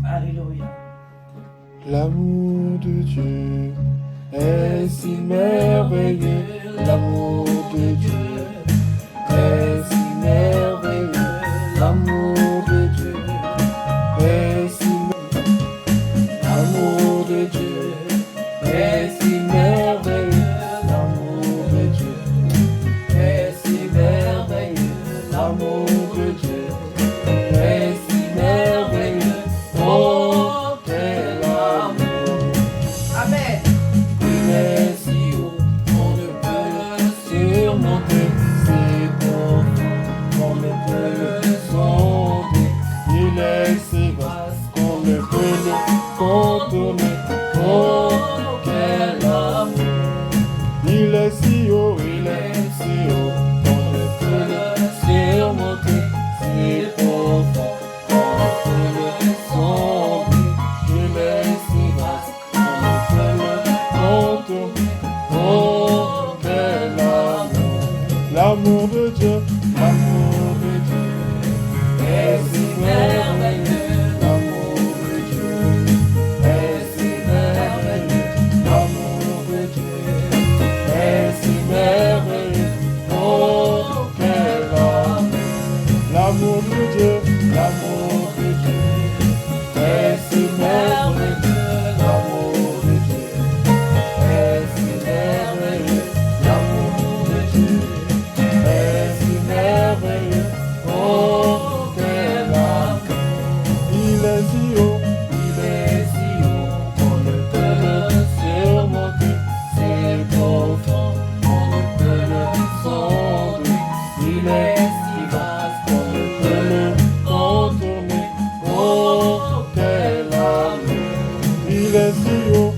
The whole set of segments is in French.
Alléluia. L'amour de Dieu est si merveilleux. L'amour de Dieu est si merveilleux. L'amour de Dieu est si merveilleux. L'amour de Dieu est si merveilleux. L'amour de Dieu est si merveilleux. L'amour de Dieu est si merveilleux. Oh, quel amour. Amen. Il est si haut qu'on ne peut le surmonter. C'est profond qu'on ne peut le sonder. Il est si vaste qu'on ne peut le contourner. Oh, quel amour. Il est si haut qu'on ne peut le surmonter. C'est profond qu'on ne peut le sonder. Il est si vaste qu'on ne peut le contourner. Oh, quel amour. L'amour de Dieu est si merveilleux. L'amour de Dieu est si merveilleux. L'amour de Dieu est si merveilleux. Oh, quel amour. L'amour de Dieu est si merveilleux. L'amour de Dieu est si merveilleux. L'amour de Dieu est si merveilleux. Oh, quel amour. Il est si haut qu'on ne peut le surmonter. C'est profond qu'on ne peut le sonder. Il est si vaste qu'on ne peut le contourner. Oh, quel amour. Il est si haut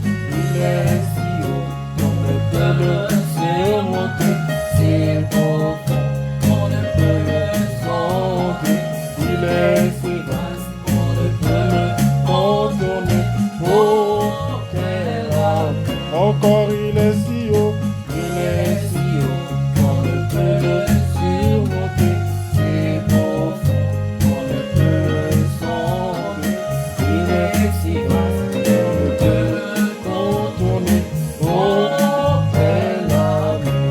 qu'on ne peut le surmonter. C'est profond qu'on ne peut le sonder. Il est si vaste qu'on ne peut le contourner. Oh, quel amour. Encore il est si haut qu'on ne peut le surmonter. C'est profond qu'on ne peut le sonder. Il est si vaste qu'on ne peut le contourner. Oh, quel amour.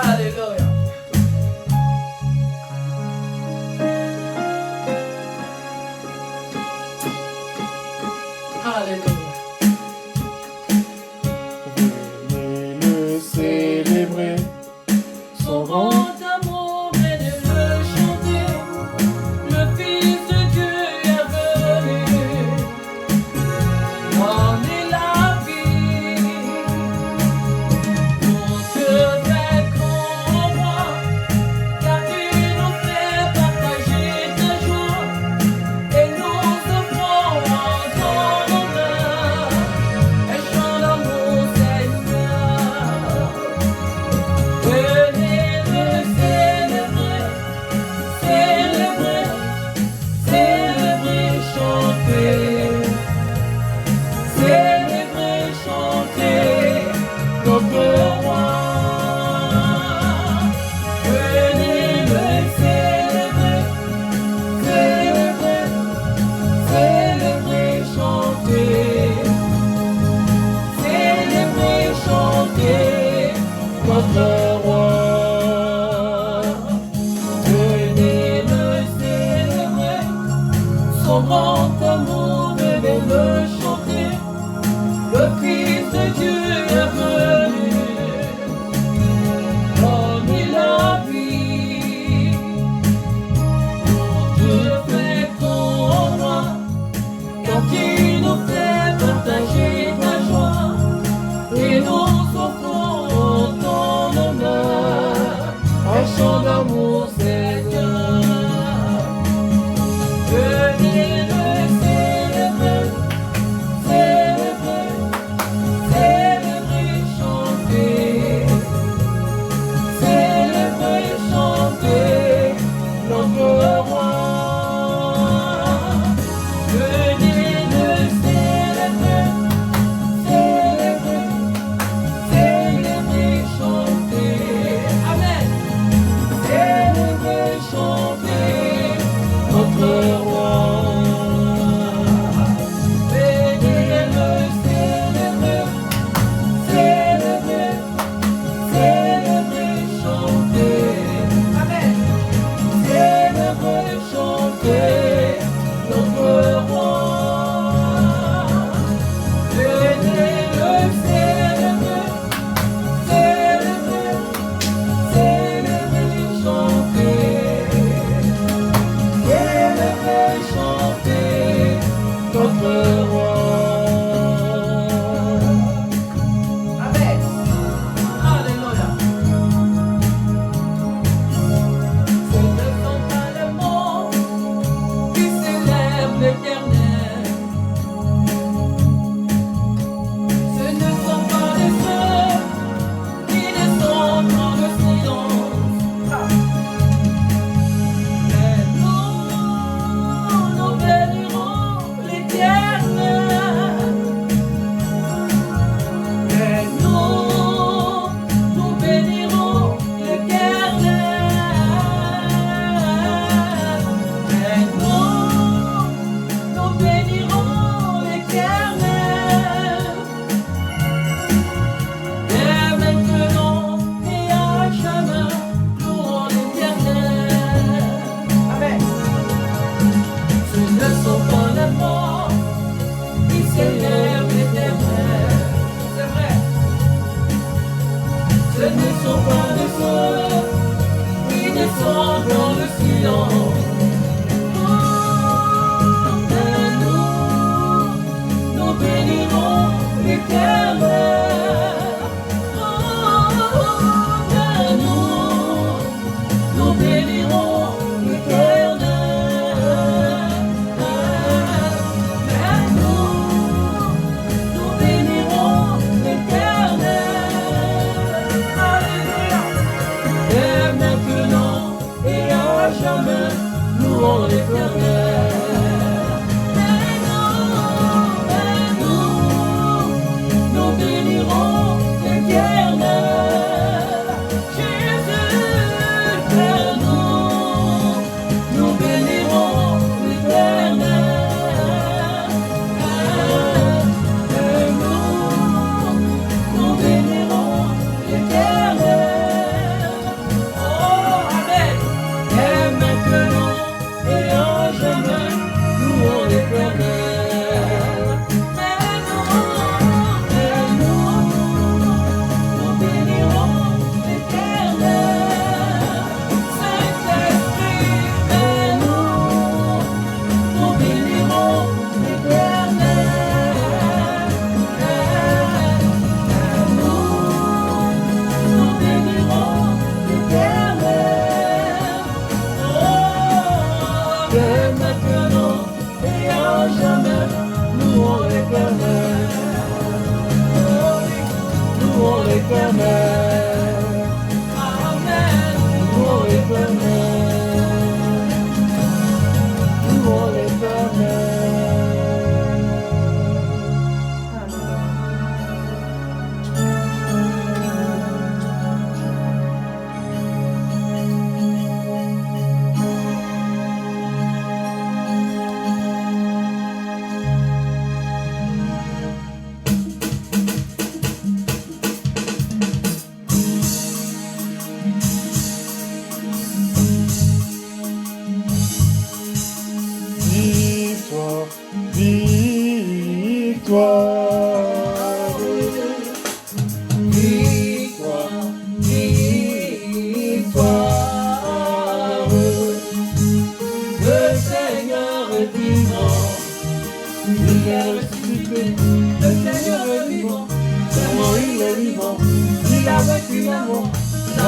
Alléluia. Alléluia. Venez le célébrer, son grand Amour, venez le chanter. Le Fils de Dieu est venu. Donner la vie. Pour Dieu fait grand roi, car tu nous fais partager ta joie. Et nous offrons en ton honneur un chant d'amour, Seigneur. Venez le célébrer, célébrer, célébrer, chanter. Célébrer, chanter notre roi. Venez le célébrer, célébrer, célébrer, chanter. Célébrer, chanter notre roi. Venez le célébrer, son grand amour, venez le chanter. Le Fils de Dieu est venu, donner la vie. Pour Dieu fait grand roi, car tu nous fais partager ta joie. Et nous offrons ton honneur, un chant d'amour, Seigneur. Venez le célébrer, célébrer, célébrer. dans le silence. Mais nous bénirons l'Éternel. Mais nous bénirons l'Éternel. Mais nous bénirons l'Éternel. Alléluia. Et maintenant et à jamais, louons l'Éternel. Nous bénirons l'Éternel. Jésus, Père, nous bénirons l'Éternel. Et nous bénirons l'Éternel. Oh, Amen. Et maintenant et à jamais, louons l'Éternel. Nous bénirons l'Éternel. Saint-Esprit, et nous bénirons l'Éternel. Nous bénirons l'Éternel. Oh, dès maintenant et à jamais, louons l'Éternel. Louons l'Éternel. Amen. Louons l'Éternel. Louons Victoire, victoire, Victoire, victoire, le Seigneur est vivant, il est ressuscité, le Seigneur est vivant, comment il est vivant, il a vaincu la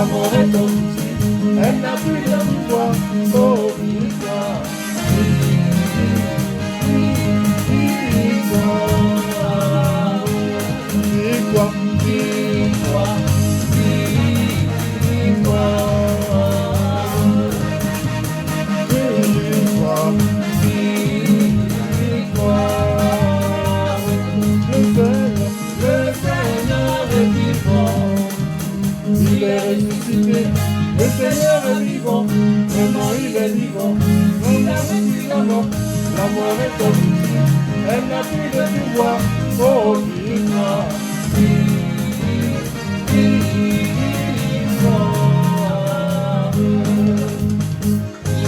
mort est tombée, elle n'a plus de pouvoir, oh victoire, victoire, Victoire, victoire, victoire, le Seigneur est vivant, il est ressuscité, le Seigneur est vivant, vraiment il est vivant, il a vaincu la mort est tombée, elle n'a plus de pouvoir, oh victoire, il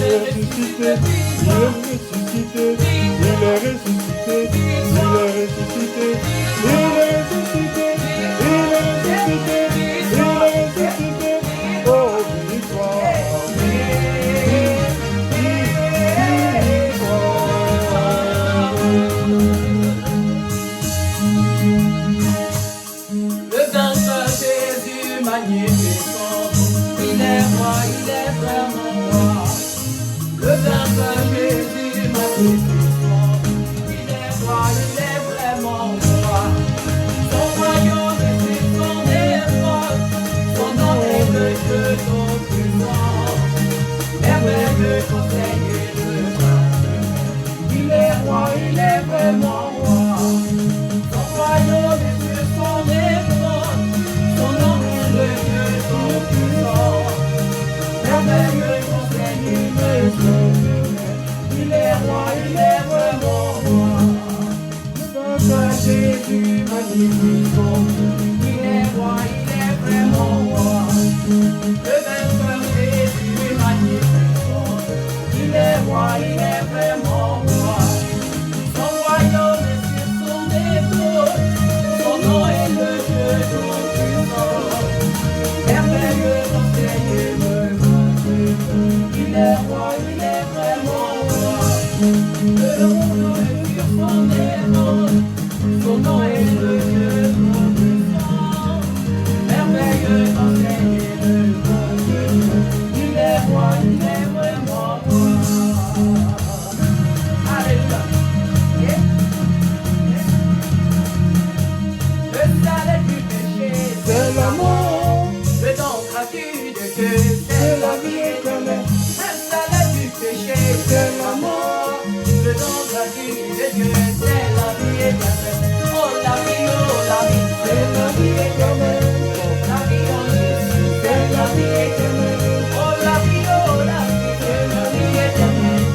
est ressuscité, il est ressuscité, il est ressuscité, il est ressuscité, il est ressuscité, il est ressuscité, il est ressuscité, oh victoire, le vainqueur Jésus magnificent, il est roi, il est vraiment roi. Le vainqueur Jésus magnificent, il est roi, il est vraiment roi. Son royaume est son épreuve, son nom est le Dieu tout-puissant. Merveilleux conseiller de Dieu, il est roi, il est vraiment roi. Son royaume est sur son épreuve, son nom est le Dieu tout-puissant. Merveilleux conseiller de Dieu, il est roi, il est vraiment roi. Le vainqueur Jésus magnificent, il est roi, il est vraiment roi. Le vainqueur Jésus magnificent, il est roi, il est vraiment roi. Le monde est sur son épaule, son nom est le Dieu tout-puissant. Merveilleux enseigné le bon Dieu, il est roi, il est vraiment roi. Alléluia. Yeah. Le salaire du péché, C'est l'amour, le don gratuit de Dieu, c'est la vie éternelle. Le salaire du péché, c'est l'amour, le don gratuit de Dieu, c'est la vie éternelle. Oh la vie, c'est la vie éternelle, la vie en Jésus, c'est la vie éternelle, oh la vie, c'est la vie éternelle.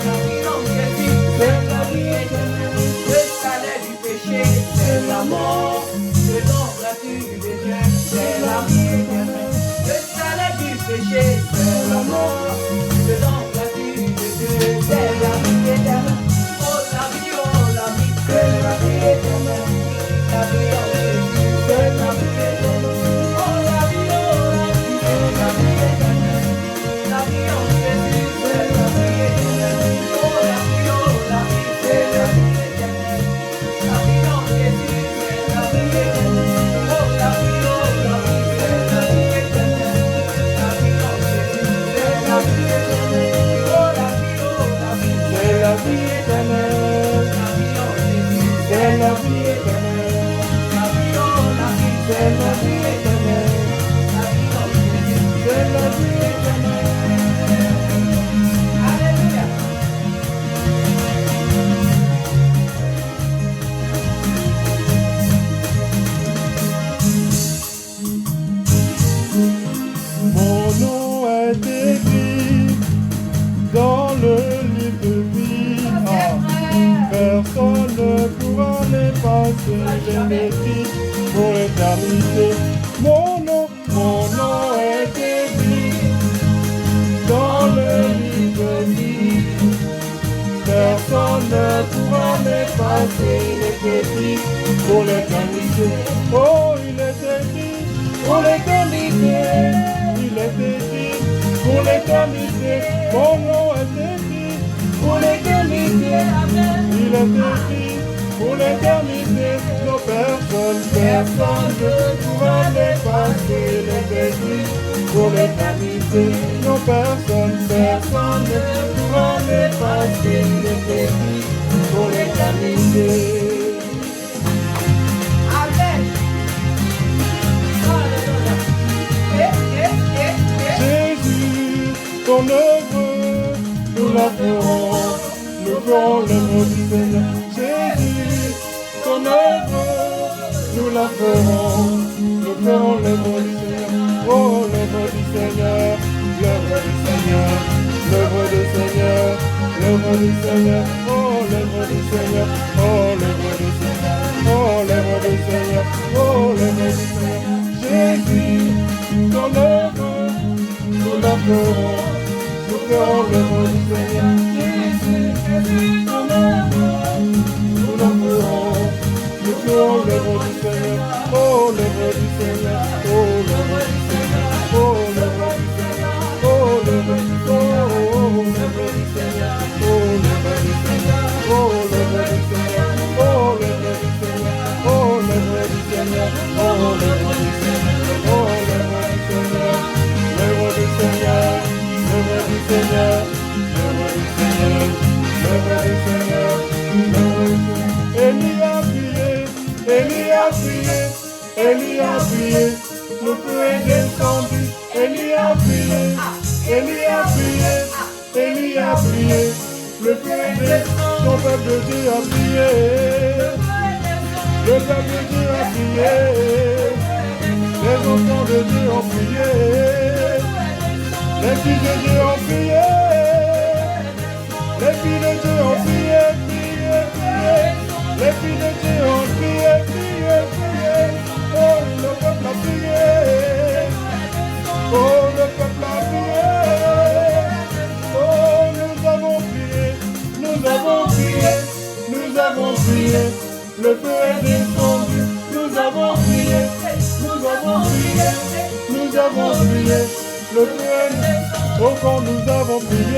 La vie en Jésus, c'est la vie éternelle, le salaire du péché, c'est l'amour, le don gratuit de Dieu, c'est la vie éternelle. Le salaire du péché, c'est la mort. Le don gratuit de Dieu, c'est la vie éternelle. Oh la vie, c'est la vie éternelle. La vie en Jésus, c'est la vie éternelle. Oh la vie, c'est la vie éternelle. La vie en Jésus, c'est la vie éternelle. Oh la vie, c'est la vie éternelle. La vie en Jésus, c'est la vie éternelle. Oh la vie, c'est la vie éternelle. La vie en Jésus, c'est la vie éternelle. Oh la vie, c'est la vie éternelle, la vie en Jésus, c'est la vie éternelle, la vie, c'est la vie éternelle, la vie en Jésus, c'est la vie éternelle. Alléluia. Mon nom est écrit dans le livre de vie. Personne ne pourra l'effacer, je l'écris pour l'éternité. Mon nom est écrit dans le livre de vie. Personne ne pourra l'effacer, il est écrit pour l'éternité. Oh, il est écrit pour l'éternité. Il est écrit pour l'éternité. Mon nom est écrit pour l'éternité. Il est écrit pour l'éternité. Non, personne ne pourra l'effacer. Il est écrit pour l'éternité. Non, personne ne pourra l'effacer. Il est écrit pour l'éternité. Amen. Alléluia. Jésus, ton œuvre, nous la ferons l'œuvre du Seigneur. Jésus, ton œuvre, nous la ferons l'œuvre du Seigneur. Oh, l'œuvre du Seigneur, l'œuvre du Seigneur, l'œuvre du Seigneur, l'œuvre du Seigneur, oh, l'œuvre du Seigneur, oh, l'œuvre du Seigneur, oh, l'œuvre du Seigneur, oh, l'œuvre du Seigneur. Jésus, ton œuvre, nous la ferons l'œuvre du Seigneur. Jésus, ton œuvre, nous la ferons l'œuvre du Seigneur. Oh, l'œuvre du Seigneur, oh, l'œuvre du Seigneur, oh, l'œuvre du Seigneur, oh, l'œuvre du Seigneur, oh, l'œuvre du Seigneur, oh, l'œuvre du Seigneur, oh, l'œuvre du Seigneur, oh, l'œuvre du Seigneur, oh, l'œuvre du Seigneur, oh, l'œuvre du Seigneur, oh, l'œuvre du Seigneur, l'œuvre du Seigneur, l'œuvre du Seigneur, l'œuvre du Seigneur, l'œuvre du Seigneur, l'œuvre du Seigneur. Élie a prié, Élie a prié, Élie a prié, le feu est descendu. Élie a prié, Élie a prié, Élie a prié, le feu est descendu. Ton peuple de Dieu a prié, le peuple de Dieu a prié, les enfants de Dieu ont prié, les filles de Dieu ont prié, les filles de Dieu ont prié, prié, prié, les filles de Dieu ont prié, prié, prié. Oh, le peuple a prié, oh, le peuple a prié, oh, nous avons prié, nous avons prié, nous avons prié, le feu est descendu, nous avons prié, nous avons prié, nous avons prié, le feu est descendu, oh, quand nous avons prié,